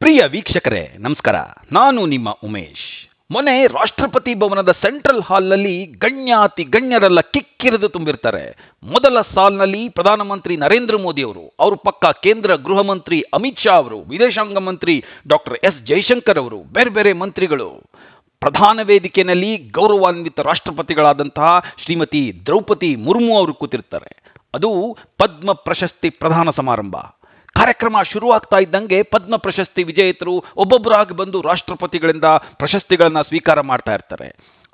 ಪ್ರಿಯ ವೀಕ್ಷಕರೇ ನಮಸ್ಕಾರ. ನಾನು ನಿಮ್ಮ ಉಮೇಶ್. ಮೊನ್ನೆ ರಾಷ್ಟ್ರಪತಿ ಭವನದ ಸೆಂಟ್ರಲ್ ಹಾಲ್ನಲ್ಲಿ ಗಣ್ಯಾತಿ ಗಣ್ಯರೆಲ್ಲ ಕಿಕ್ಕಿರಿದು ತುಂಬಿರ್ತಾರೆ. ಮೊದಲ ಸಾಲ್ನಲ್ಲಿ ಪ್ರಧಾನಮಂತ್ರಿ ನರೇಂದ್ರ ಮೋದಿ ಅವರು, ಅವ್ರ ಪಕ್ಕ ಕೇಂದ್ರ ಗೃಹ ಮಂತ್ರಿ ಅಮಿತ್ ಶಾ ಅವರು, ವಿದೇಶಾಂಗ ಮಂತ್ರಿ ಡಾಕ್ಟರ್ ಎಸ್ ಜೈಶಂಕರ್ ಅವರು, ಬೇರೆ ಬೇರೆ ಮಂತ್ರಿಗಳು. ಪ್ರಧಾನ ವೇದಿಕೆಯಲ್ಲಿ ಗೌರವಾನ್ವಿತ ರಾಷ್ಟ್ರಪತಿಗಳಾದಂತಹ ಶ್ರೀಮತಿ ದ್ರೌಪದಿ ಮುರ್ಮು ಅವರು ಕೂತಿರ್ತಾರೆ. ಅದು ಪದ್ಮ ಪ್ರಶಸ್ತಿ ಪ್ರದಾನ ಸಮಾರಂಭ. ಕಾರ್ಯಕ್ರಮ ಶುರುವಾಗ್ತಾ ಇದ್ದಂಗೆ ಪದ್ಮ ಪ್ರಶಸ್ತಿ ವಿಜೇತರು ಒಬ್ಬೊಬ್ಬರಾಗಿ ಬಂದು ರಾಷ್ಟ್ರಪತಿಗಳಿಂದ ಪ್ರಶಸ್ತಿಗಳನ್ನ ಸ್ವೀಕಾರ ಮಾಡ್ತಾ ಇರ್ತಾರೆ.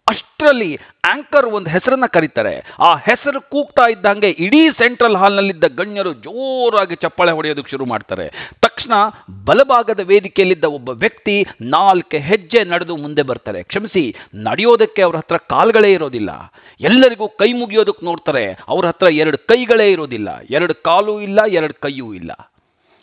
ಅಷ್ಟರಲ್ಲಿ ಆಂಕರ್ ಒಂದು ಹೆಸರನ್ನ ಕರೀತಾರೆ. ಆ ಹೆಸರು ಕೂಗ್ತಾ ಇದ್ದಂಗೆ ಇಡೀ ಸೆಂಟ್ರಲ್ ಹಾಲ್ನಲ್ಲಿದ್ದ ಗಣ್ಯರು ಜೋರಾಗಿ ಚಪ್ಪಾಳೆ ಹೊಡೆಯೋದಕ್ಕೆ ಶುರು ಮಾಡ್ತಾರೆ. ತಕ್ಷಣ ಬಲಭಾಗದ ವೇದಿಕೆಯಲ್ಲಿದ್ದ ಒಬ್ಬ ವ್ಯಕ್ತಿ 4 ಹೆಜ್ಜೆ ನಡೆದು ಮುಂದೆ ಬರ್ತಾರೆ. ಕ್ಷಮಿಸಿ, ನಡೆಯೋದಕ್ಕೆ ಅವ್ರ ಹತ್ರ ಕಾಲ್ಗಳೇ ಇರೋದಿಲ್ಲ. ಎಲ್ಲರಿಗೂ ಕೈ ಮುಗಿಯೋದಕ್ಕೆ ನೋಡ್ತಾರೆ. ಅವ್ರ ಹತ್ರ 2 ಕೈಗಳೇ ಇರೋದಿಲ್ಲ, 2 ಕಾಲು ಇಲ್ಲ, 2 ಕೈಯೂ ಇಲ್ಲ.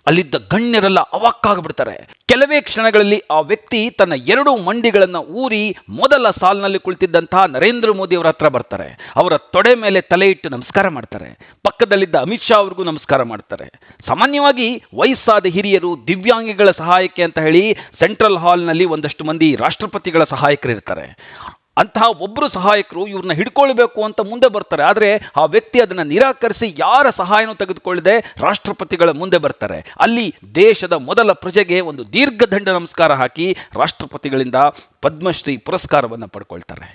ಅಲ್ಲಿದ್ದ ಗಣ್ಯರೆಲ್ಲ ಅವಾಕ್ಕಾಗ್ಬಿಡ್ತಾರೆ. ಕೆಲವೇ ಕ್ಷಣಗಳಲ್ಲಿ ಆ ವ್ಯಕ್ತಿ ತನ್ನ 2 ಮಂಡಿಗಳನ್ನು ಊರಿ ಮೊದಲ ಸಾಲಿನಲ್ಲಿ ಕುಳಿತಿದ್ದಂತಹ ನರೇಂದ್ರ ಮೋದಿ ಅವರ ಹತ್ರ ಬರ್ತಾರೆ. ಅವರ ತೊಡೆ ಮೇಲೆ ತಲೆ ಇಟ್ಟು ನಮಸ್ಕಾರ ಮಾಡ್ತಾರೆ. ಪಕ್ಕದಲ್ಲಿದ್ದ ಅಮಿತ್ ಶಾ ಅವ್ರಿಗೂ ನಮಸ್ಕಾರ ಮಾಡ್ತಾರೆ. ಸಾಮಾನ್ಯವಾಗಿ ವಯಸ್ಸಾದ ಹಿರಿಯರು, ದಿವ್ಯಾಂಗಿಗಳ ಸಹಾಯಕ್ಕೆ ಅಂತ ಹೇಳಿ ಸೆಂಟ್ರಲ್ ಹಾಲ್ನಲ್ಲಿ ಒಂದಷ್ಟು ಮಂದಿ ರಾಷ್ಟ್ರಪತಿಗಳ ಸಹಾಯಕರಿರ್ತಾರೆ. ಅಂತಹ ಒಬ್ಬರು ಸಹಾಯಕರು ಇವ್ರನ್ನ ಹಿಡ್ಕೊಳ್ಬೇಕು ಅಂತ ಮುಂದೆ ಬರ್ತಾರೆ. ಆದರೆ ಆ ವ್ಯಕ್ತಿ ಅದನ್ನು ನಿರಾಕರಿಸಿ ಯಾರ ಸಹಾಯನೂ ತೆಗೆದುಕೊಳ್ಳದೆ ರಾಷ್ಟ್ರಪತಿಗಳ ಮುಂದೆ ಬರ್ತಾರೆ. ಅಲ್ಲಿ ದೇಶದ ಮೊದಲ ಪ್ರಜೆಗೆ ಒಂದು ದೀರ್ಘದಂಡ ನಮಸ್ಕಾರ ಹಾಕಿ ರಾಷ್ಟ್ರಪತಿಗಳಿಂದ ಪದ್ಮಶ್ರೀ ಪುರಸ್ಕಾರವನ್ನು ಪಡ್ಕೊಳ್ತಾರೆ.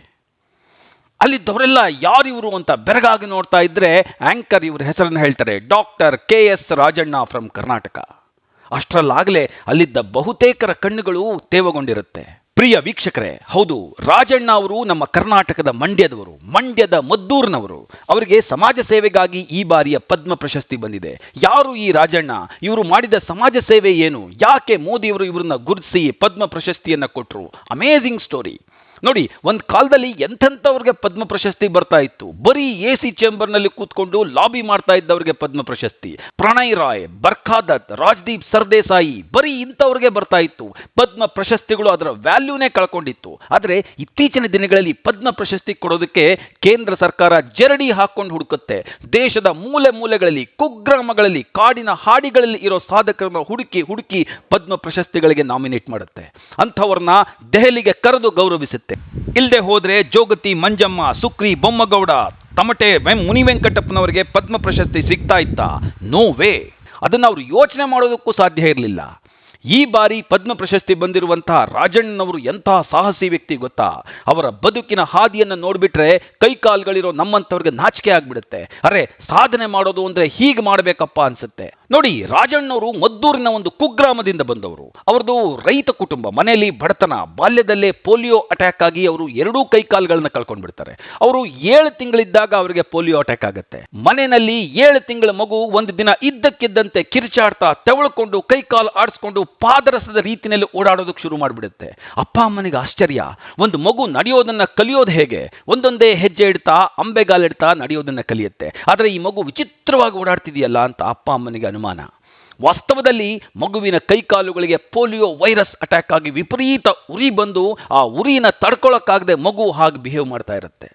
ಅಲ್ಲಿದ್ದವರೆಲ್ಲ ಯಾರಿವರು ಅಂತ ಬೆರಗಾಗಿ ನೋಡ್ತಾ ಇದ್ರೆ ಆಂಕರ್ ಇವ್ರ ಹೆಸರನ್ನು ಹೇಳ್ತಾರೆ, doctor KS Rajanna from Karnataka. ಅಷ್ಟರಲ್ಲಾಗಲೇ ಅಲ್ಲಿದ್ದ ಬಹುತೇಕರ ಕಣ್ಣುಗಳು ತೇವಗೊಂಡಿರುತ್ತೆ. ಪ್ರಿಯ ವೀಕ್ಷಕರೇ, ಹೌದು, ರಾಜಣ್ಣ ಅವರು ನಮ್ಮ ಕರ್ನಾಟಕದ ಮಂಡ್ಯದವರು, ಮಂಡ್ಯದ ಮದ್ದೂರಿನವರು. ಅವರಿಗೆ ಸಮಾಜ ಸೇವೆಗಾಗಿ ಈ ಬಾರಿಯ ಪದ್ಮ ಪ್ರಶಸ್ತಿ ಬಂದಿದೆ. ಯಾರು ಈ ರಾಜಣ್ಣ? ಇವರು ಮಾಡಿದ ಸಮಾಜ ಸೇವೆ ಏನು? ಯಾಕೆ ಮೋದಿಯವರು ಇವರನ್ನ ಗುರುತಿಸಿ ಪದ್ಮ ಪ್ರಶಸ್ತಿಯನ್ನು ಕೊಟ್ಟರು? ಅಮೇಜಿಂಗ್ ಸ್ಟೋರಿ ನೋಡಿ. ಒಂದು ಕಾಲದಲ್ಲಿ ಎಂಥವ್ರಿಗೆ ಪದ್ಮ ಪ್ರಶಸ್ತಿ ಬರ್ತಾ ಇತ್ತು. ಬರೀ AC ಚೇಂಬರ್ನಲ್ಲಿ ಕೂತ್ಕೊಂಡು ಲಾಬಿ ಮಾಡ್ತಾ ಇದ್ದವರಿಗೆ ಪದ್ಮ ಪ್ರಶಸ್ತಿ. ಪ್ರಣಯ್ ರಾಯ್, ಬರ್ಖಾ ದತ್, ರಾಜ್ದೀಪ್ ಸರ್ದೇಸಾಯಿ, ಬರೀ ಇಂಥವ್ರಿಗೆ ಬರ್ತಾ ಇತ್ತು ಪದ್ಮ ಪ್ರಶಸ್ತಿಗಳು. ಅದರ ವ್ಯಾಲ್ಯೂನೇ ಕಳ್ಕೊಂಡಿತ್ತು. ಆದರೆ ಇತ್ತೀಚಿನ ದಿನಗಳಲ್ಲಿ ಪದ್ಮ ಪ್ರಶಸ್ತಿ ಕೊಡೋದಕ್ಕೆ ಕೇಂದ್ರ ಸರ್ಕಾರ ಜರಡಿ ಹಾಕೊಂಡು ಹುಡುಕುತ್ತೆ. ದೇಶದ ಮೂಲೆ ಮೂಲೆಗಳಲ್ಲಿ, ಕುಗ್ರಾಮಗಳಲ್ಲಿ, ಕಾಡಿನ ಹಾಡಿಗಳಲ್ಲಿ ಇರೋ ಸಾಧಕರನ್ನ ಹುಡುಕಿ ಹುಡುಕಿ ಪದ್ಮ ಪ್ರಶಸ್ತಿಗಳಿಗೆ ನಾಮಿನೇಟ್ ಮಾಡುತ್ತೆ. ಅಂಥವ್ರನ್ನ ದೆಹಲಿಗೆ ಕರೆದು ಗೌರವಿಸುತ್ತೆ. ಇಲ್ಲದೆ ಹೋದ್ರೆ ಜೋಗತಿ ಮಂಜಮ್ಮ, ಸುಕ್ರಿ ಬೊಮ್ಮಗೌಡ, ತಮಟೆ ಮುನಿವೆಂಕಟಪ್ಪನವರಿಗೆ ಪದ್ಮ ಪ್ರಶಸ್ತಿ ಸಿಗ್ತಾ ಇತ್ತಾ? No way. ಅದನ್ನು ಅವರು ಯೋಚನೆ ಮಾಡೋದಕ್ಕೂ ಸಾಧ್ಯ ಇರಲಿಲ್ಲ. ಈ ಬಾರಿ ಪದ್ಮ ಪ್ರಶಸ್ತಿ ಬಂದಿರುವಂತಹ ರಾಜಣ್ಣನವರು ಎಂತಹ ಸಾಹಸಿ ವ್ಯಕ್ತಿ ಗೊತ್ತಾ? ಅವರ ಬದುಕಿನ ಹಾದಿಯನ್ನು ನೋಡಿಬಿಟ್ರೆ ಕೈಕಾಲುಗಳಿರೋ ನಮ್ಮಂಥವ್ರಿಗೆ ನಾಚಿಕೆ ಆಗ್ಬಿಡುತ್ತೆ. ಅರೆ, ಸಾಧನೆ ಮಾಡೋದು ಅಂದ್ರೆ ಹೀಗೆ ಮಾಡಬೇಕಪ್ಪ ಅನ್ಸುತ್ತೆ. ನೋಡಿ, ರಾಜಣ್ಣವರು ಮದ್ದೂರಿನ ಒಂದು ಕುಗ್ರಾಮದಿಂದ ಬಂದವರು. ಅವ್ರದ್ದು ರೈತ ಕುಟುಂಬ, ಮನೆಯಲ್ಲಿ ಬಡತನ. ಬಾಲ್ಯದಲ್ಲೇ ಪೋಲಿಯೋ ಅಟ್ಯಾಕ್ ಆಗಿ ಅವರು 2 ಕೈಕಾಲುಗಳನ್ನ ಕಳ್ಕೊಂಡ್ಬಿಡ್ತಾರೆ. ಅವರು 7 ತಿಂಗಳಿದ್ದಾಗ ಅವರಿಗೆ ಪೋಲಿಯೋ ಅಟ್ಯಾಕ್ ಆಗುತ್ತೆ. ಮನೆಯಲ್ಲಿ 7 ತಿಂಗಳ ಮಗು ಒಂದು ದಿನ ಇದ್ದಕ್ಕಿದ್ದಂತೆ ಕಿರ್ಚಾಡ್ತಾ ತೆವಳ್ಕೊಂಡು ಕೈಕಾಲು ಆಡಿಸ್ಕೊಂಡು ಪಾದರಸದ ರೀತಿಯಲ್ಲಿ ಓಡಾಡೋದಕ್ಕೆ ಶುರು ಮಾಡಿಬಿಡುತ್ತೆ. ಅಪ್ಪ ಅಮ್ಮನಿಗೆ ಆಶ್ಚರ್ಯ. ಒಂದು ಮಗು ನಡೆಯೋದನ್ನ ಕಲಿಯೋದು ಹೇಗೆ? ಒಂದೊಂದೇ ಹೆಜ್ಜೆ ಇಡ್ತಾ, ಅಂಬೆಗಾಲಿಡ್ತಾ ನಡೆಯೋದನ್ನ ಕಲಿಯುತ್ತೆ. ಆದರೆ ಈ ಮಗು ವಿಚಿತ್ರವಾಗಿ ಓಡಾಡ್ತಿದೆಯಲ್ಲ ಅಂತ ಅಪ್ಪ ಅಮ್ಮನಿಗೆ ಅನುಮಾನ. ವಾಸ್ತವದಲ್ಲಿ ಮಗುವಿನ ಕೈಕಾಲುಗಳಿಗೆ ಪೋಲಿಯೋ ವೈರಸ್ ಅಟ್ಯಾಕ್ ಆಗಿ ವಿಪರೀತ ಉರಿ ಬಂದು ಆ ಉರಿನ ತಡ್ಕೊಳ್ಳೋಕ್ಕಾಗದೆ ಮಗು ಹಾಗೆ ಬಿಹೇವ್ ಮಾಡ್ತಾ ಇರುತ್ತೆ.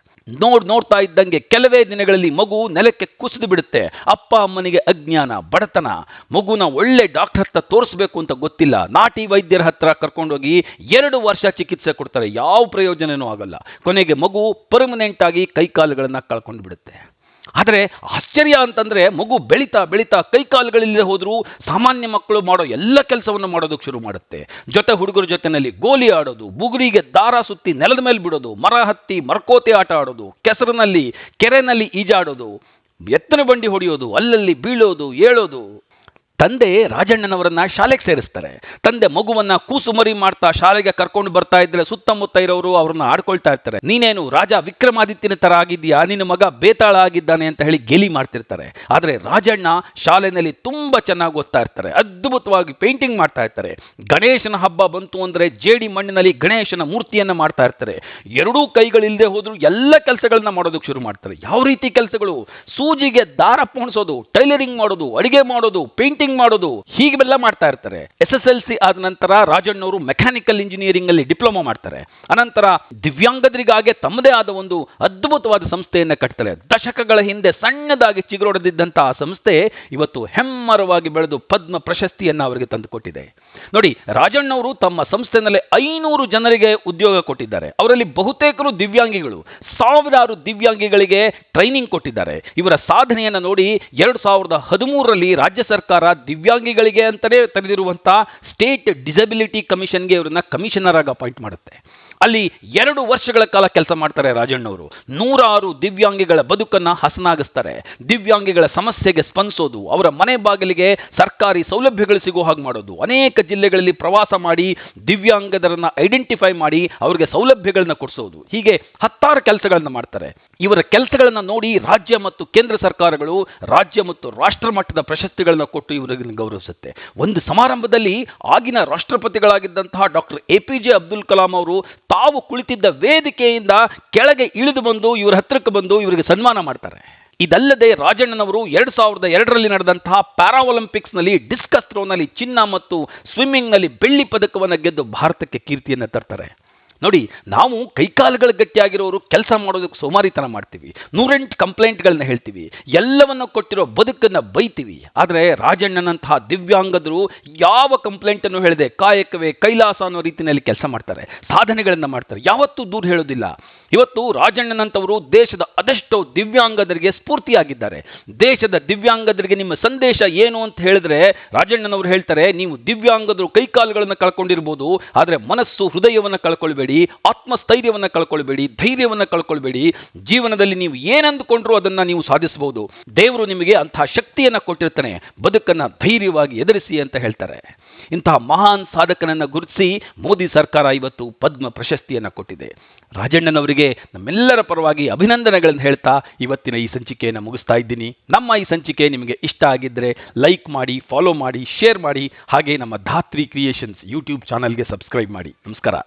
ನೋಡ್ತಾ ಇದ್ದಂಗೆ ಕೆಲವೇ ದಿನಗಳಲ್ಲಿ ಮಗು ನೆಲಕ್ಕೆ ಕುಸಿದು ಬಿಡುತ್ತೆ. ಅಪ್ಪ ಅಮ್ಮನಿಗೆ ಅಜ್ಞಾನ, ಬಡತನ. ಮಗುನ ಒಳ್ಳೆ ಡಾಕ್ಟರ್ ಹತ್ರ ತೋರಿಸ್ಬೇಕು ಅಂತ ಗೊತ್ತಿಲ್ಲ. ನಾಟಿ ವೈದ್ಯರ ಹತ್ರ ಕರ್ಕೊಂಡೋಗಿ 2 ವರ್ಷ ಚಿಕಿತ್ಸೆ ಕೊಡ್ತಾರೆ. ಯಾವ ಪ್ರಯೋಜನವೂ ಆಗಲ್ಲ. ಕೊನೆಗೆ ಮಗು ಪರ್ಮನೆಂಟ್ ಆಗಿ ಕೈಕಾಲುಗಳನ್ನ ಕಳ್ಕೊಂಡು ಬಿಡುತ್ತೆ. ಆದರೆ ಆಶ್ಚರ್ಯ ಅಂತಂದ್ರೆ ಮಗು ಬೆಳೀತಾ ಬೆಳೀತಾ ಕೈಕಾಲುಗಳಿಲ್ಲದೆ ಹೋದರೂ ಸಾಮಾನ್ಯ ಮಕ್ಕಳು ಮಾಡೋ ಎಲ್ಲ ಕೆಲಸವನ್ನು ಮಾಡೋದಕ್ಕೆ ಶುರು ಮಾಡುತ್ತೆ. ಜೊತೆ ಹುಡುಗರ ಜೊತೆನಲ್ಲಿ ಗೋಲಿ ಆಡೋದು, ಬುಗುರಿಗೆ ದಾರ ಸುತ್ತಿ ನೆಲದ ಮೇಲೆ ಬಿಡೋದು, ಮರ ಹತ್ತಿ ಮರಕೋತೆ ಆಟ ಆಡೋದು, ಕೆಸರಿನಲ್ಲಿ ಕೆರೆನಲ್ಲಿ ಈಜಾಡೋದು, ಎತ್ತನ ಬಂಡಿ ಹೊಡೆಯೋದು, ಅಲ್ಲಲ್ಲಿ ಬೀಳೋದು, ಏಳೋದು. ತಂದೆ ರಾಜಣ್ಣನವರನ್ನ ಶಾಲೆಗೆ ಸೇರಿಸ್ತಾರೆ. ತಂದೆ ಮಗುವನ್ನ ಕೂಸುಮರಿ ಮಾಡ್ತಾ ಶಾಲೆಗೆ ಕರ್ಕೊಂಡು ಬರ್ತಾ ಇದ್ರೆ ಸುತ್ತಮುತ್ತ ಇರೋರು ಅವ್ರನ್ನ ಆಡ್ಕೊಳ್ತಾ ಇರ್ತಾರೆ. ನೀನೇನು ರಾಜ ವಿಕ್ರಮಾದಿತ್ಯನ ತರ ಆಗಿದ್ಯಾ, ನಿನ್ನ ಮಗ ಬೇತಾಳ ಆಗಿದ್ದಾನೆ ಅಂತ ಹೇಳಿ ಗೇಲಿ ಮಾಡ್ತಿರ್ತಾರೆ. ಆದರೆ ರಾಜಣ್ಣ ಶಾಲೆಯಲ್ಲಿ ತುಂಬಾ ಚೆನ್ನಾಗಿ ಓದ್ತಾ ಇರ್ತಾರೆ. ಅದ್ಭುತವಾಗಿ ಪೇಂಟಿಂಗ್ ಮಾಡ್ತಾ ಇರ್ತಾರೆ. ಗಣೇಶನ ಹಬ್ಬ ಬಂತು ಅಂದ್ರೆ ಜೇಡಿ ಮಣ್ಣಿನಲ್ಲಿ ಗಣೇಶನ ಮೂರ್ತಿಯನ್ನ ಮಾಡ್ತಾ ಇರ್ತಾರೆ. 2 ಕೈಗಳಿಲ್ಲದೆ ಹೋದ್ರು ಎಲ್ಲ ಕೆಲಸಗಳನ್ನ ಮಾಡೋದಕ್ಕೆ ಶುರು ಮಾಡ್ತಾರೆ. ಯಾವ ರೀತಿ ಕೆಲಸಗಳು? ಸೂಜಿಗೆ ದಾರ ಪೋಣಿಸೋದು, ಟೈಲರಿಂಗ್ ಮಾಡೋದು, ಅಡಿಗೆ ಮಾಡೋದು, ಪೇಂಟಿಂಗ್ ಕೋಡಿಂಗ್ ಮಾಡೋದು, ಹೀಗೆಲ್ಲ ಮಾಡ್ತಾ ಇರ್ತಾರೆ. SSLC ಆದ ನಂತರ ರಾಜಣ್ಣವರು ಮೆಕ್ಯಾನಿಕಲ್ ಇಂಜಿನಿಯರಿಂಗ್ ಅಲ್ಲಿ ಡಿಪ್ಲೊಮಾ ಮಾಡ್ತಾರೆ. ಅನಂತರ ದಿವ್ಯಾಂಗದರಿಗಾಗೆ ತಮ್ಮದೇ ಆದ ಒಂದು ಅದ್ಭುತವಾದ ಸಂಸ್ಥೆಯನ್ನ ಕಟ್ತಾರೆ. ದಶಕಗಳ ಹಿಂದೆ ಸಣ್ಣದಾಗಿ ಚಿಗುರೊಡೆದಿದ್ದಂತಹ ಆ ಸಂಸ್ಥೆ ಇವತ್ತು ಹೆಮ್ಮರವಾಗಿ ಬೆಳೆದು ಪದ್ಮ ಪ್ರಶಸ್ತಿಯನ್ನ ಅವರಿಗೆ ತಂದುಕೊಟ್ಟಿದೆ. ನೋಡಿ, ರಾಜಣ್ಣವರು ತಮ್ಮ ಸಂಸ್ಥೆಯಲ್ಲಿ 500 ಜನರಿಗೆ ಉದ್ಯೋಗ ಕೊಟ್ಟಿದ್ದಾರೆ. ಅವರಲ್ಲಿ ಬಹುತೇಕರು ದಿವ್ಯಾಂಗಿಗಳು. ಸಾವಿರಾರು ದಿವ್ಯಾಂಗಿಗಳಿಗೆ ಟ್ರೈನಿಂಗ್ ಕೊಟ್ಟಿದ್ದಾರೆ. ಇವರ ಸಾಧನೆಯನ್ನು ನೋಡಿ 2013ರಲ್ಲಿ ರಾಜ್ಯ ಸರ್ಕಾರ ದಿವ್ಯಾಂಗಿಗಳಿಗೆ ಅಂತಲೇ ತೆರೆದಿರುವಂತಹ ಸ್ಟೇಟ್ ಡಿಸಬಿಲಿಟಿ ಕಮಿಷನ್ಗೆ ಇವರನ್ನ ಕಮಿಷನರ್ ಆಗಿ ಅಪಾಯಿಂಟ್ ಮಾಡುತ್ತೆ. ಅಲ್ಲಿ 2 ವರ್ಷಗಳ ಕಾಲ ಕೆಲಸ ಮಾಡ್ತಾರೆ ರಾಜಣ್ಣವರು. 106 ದಿವ್ಯಾಂಗಿಗಳ ಬದುಕನ್ನು ಹಸನಾಗಿಸ್ತಾರೆ. ದಿವ್ಯಾಂಗಿಗಳ ಸಮಸ್ಯೆಗೆ ಸ್ಪಂದಿಸೋದು, ಅವರ ಮನೆ ಬಾಗಿಲಿಗೆ ಸರ್ಕಾರಿ ಸೌಲಭ್ಯಗಳು ಸಿಗೋ ಹಾಗೆ ಮಾಡೋದು, ಅನೇಕ ಜಿಲ್ಲೆಗಳಲ್ಲಿ ಪ್ರವಾಸ ಮಾಡಿ ದಿವ್ಯಾಂಗದರನ್ನ ಐಡೆಂಟಿಫೈ ಮಾಡಿ ಅವರಿಗೆ ಸೌಲಭ್ಯಗಳನ್ನ ಕೊಡಿಸೋದು, ಹೀಗೆ 10 ಕೆಲಸಗಳನ್ನು ಮಾಡ್ತಾರೆ. ಇವರ ಕೆಲಸಗಳನ್ನು ನೋಡಿ ರಾಜ್ಯ ಮತ್ತು ಕೇಂದ್ರ ಸರ್ಕಾರಗಳು ರಾಜ್ಯ ಮತ್ತು ರಾಷ್ಟ್ರ ಮಟ್ಟದ ಪ್ರಶಸ್ತಿಗಳನ್ನು ಕೊಟ್ಟು ಇವರಿಗೆ ಗೌರವಿಸುತ್ತೆ. ಒಂದು ಸಮಾರಂಭದಲ್ಲಿ ಆಗಿನ ರಾಷ್ಟ್ರಪತಿಗಳಾಗಿದ್ದಂತಹ ಡಾಕ್ಟರ್ APJ ಅಬ್ದುಲ್ ಕಲಾಂ ಅವರು ತಾವು ಕುಳಿತಿದ್ದ ವೇದಿಕೆಯಿಂದ ಕೆಳಗೆ ಇಳಿದು ಬಂದು ಇವರ ಹತ್ರಕ್ಕೆ ಬಂದು ಇವರಿಗೆ ಸನ್ಮಾನ ಮಾಡ್ತಾರೆ. ಇದಲ್ಲದೆ ರಾಜಣ್ಣನವರು 2002ರಲ್ಲಿ ನಡೆದಂತಹ ಪ್ಯಾರಾ ಒಲಿಂಪಿಕ್ಸ್ ನಲ್ಲಿ ಡಿಸ್ಕಸ್ ಥ್ರೋನಲ್ಲಿ ಚಿನ್ನ ಮತ್ತು ಸ್ವಿಮ್ಮಿಂಗ್ ನಲ್ಲಿ ಬೆಳ್ಳಿ ಪದಕವನ್ನು ಗೆದ್ದು ಭಾರತಕ್ಕೆ ಕೀರ್ತಿಯನ್ನು ತರ್ತಾರೆ. ನೋಡಿ, ನಾವು ಕೈಕಾಲುಗಳು ಗಟ್ಟಿಯಾಗಿರೋರು ಕೆಲಸ ಮಾಡೋದಕ್ಕೆ ಸೋಮಾರಿತನ ಮಾಡ್ತೀವಿ, 108 ಕಂಪ್ಲೇಂಟ್ಗಳನ್ನ ಹೇಳ್ತೀವಿ, ಎಲ್ಲವನ್ನು ಕೊಟ್ಟಿರೋ ಬದುಕನ್ನು ಬೈತೀವಿ. ಆದರೆ ರಾಜಣ್ಣನಂತಹ ದಿವ್ಯಾಂಗದರು ಯಾವ ಕಂಪ್ಲೇಂಟನ್ನು ಹೇಳದೆ ಕಾಯಕವೇ ಕೈಲಾಸ ಅನ್ನೋ ರೀತಿಯಲ್ಲಿ ಕೆಲಸ ಮಾಡ್ತಾರೆ, ಸಾಧನೆಗಳನ್ನು ಮಾಡ್ತಾರೆ, ಯಾವತ್ತೂ ದೂರ ಹೇಳೋದಿಲ್ಲ. ಇವತ್ತು ರಾಜಣ್ಣನಂತವರು ದೇಶದ ಅದೆಷ್ಟೋ ದಿವ್ಯಾಂಗದರಿಗೆ ಸ್ಫೂರ್ತಿಯಾಗಿದ್ದಾರೆ. ದೇಶದ ದಿವ್ಯಾಂಗದರಿಗೆ ನಿಮ್ಮ ಸಂದೇಶ ಏನು ಅಂತ ಹೇಳಿದ್ರೆ ರಾಜಣ್ಣನವರು ಹೇಳ್ತಾರೆ, ನೀವು ದಿವ್ಯಾಂಗದರು ಕೈಕಾಲುಗಳನ್ನು ಕಳ್ಕೊಂಡಿರ್ಬೋದು, ಆದರೆ ಮನಸ್ಸು ಹೃದಯವನ್ನು ಕಳ್ಕೊಳ್ಬೇಡಿ, ಆತ್ಮಸ್ಥೈರ್ಯವನ್ನು ಕಳ್ಕೊಳ್ಬೇಡಿ, ಧೈರ್ಯವನ್ನು ಕಳ್ಕೊಳ್ಬೇಡಿ. ಜೀವನದಲ್ಲಿ ನೀವು ಏನಂದುಕೊಂಡ್ರೂ ಅದನ್ನು ನೀವು ಸಾಧಿಸಬಹುದು. ದೇವರು ನಿಮಗೆ ಅಂತಹ ಶಕ್ತಿಯನ್ನು ಕೊಟ್ಟಿರ್ತಾನೆ, ಬದುಕನ್ನು ಧೈರ್ಯವಾಗಿ ಎದುರಿಸಿ ಅಂತ ಹೇಳ್ತಾರೆ. ಇಂತಹ ಮಹಾನ್ ಸಾಧಕನನ್ನು ಗುರುತಿಸಿ ಮೋದಿ ಸರ್ಕಾರ ಇವತ್ತು ಪದ್ಮ ಪ್ರಶಸ್ತಿಯನ್ನು ಕೊಟ್ಟಿದೆ. ರಾಜಣ್ಣನವರಿಗೆ ನಮ್ಮೆಲ್ಲರ ಪರವಾಗಿ ಅಭಿನಂದನೆಗಳನ್ನು ಹೇಳ್ತಾ ಇವತ್ತಿನ ಈ ಸಂಚಿಕೆಯನ್ನು ಮುಗಿಸ್ತಾ ಇದ್ದೀನಿ. ನಮ್ಮ ಈ ಸಂಚಿಕೆ ನಿಮಗೆ ಇಷ್ಟ ಆಗಿದ್ದರೆ ಲೈಕ್ ಮಾಡಿ, ಫಾಲೋ ಮಾಡಿ, ಶೇರ್ ಮಾಡಿ. ಹಾಗೆ ನಮ್ಮ ಧಾತ್ರಿ ಕ್ರಿಯೇಷನ್ಸ್ ಯೂಟ್ಯೂಬ್ ಚಾನಲ್ಗೆ ಸಬ್ಸ್ಕ್ರೈಬ್ ಮಾಡಿ. ನಮಸ್ಕಾರ.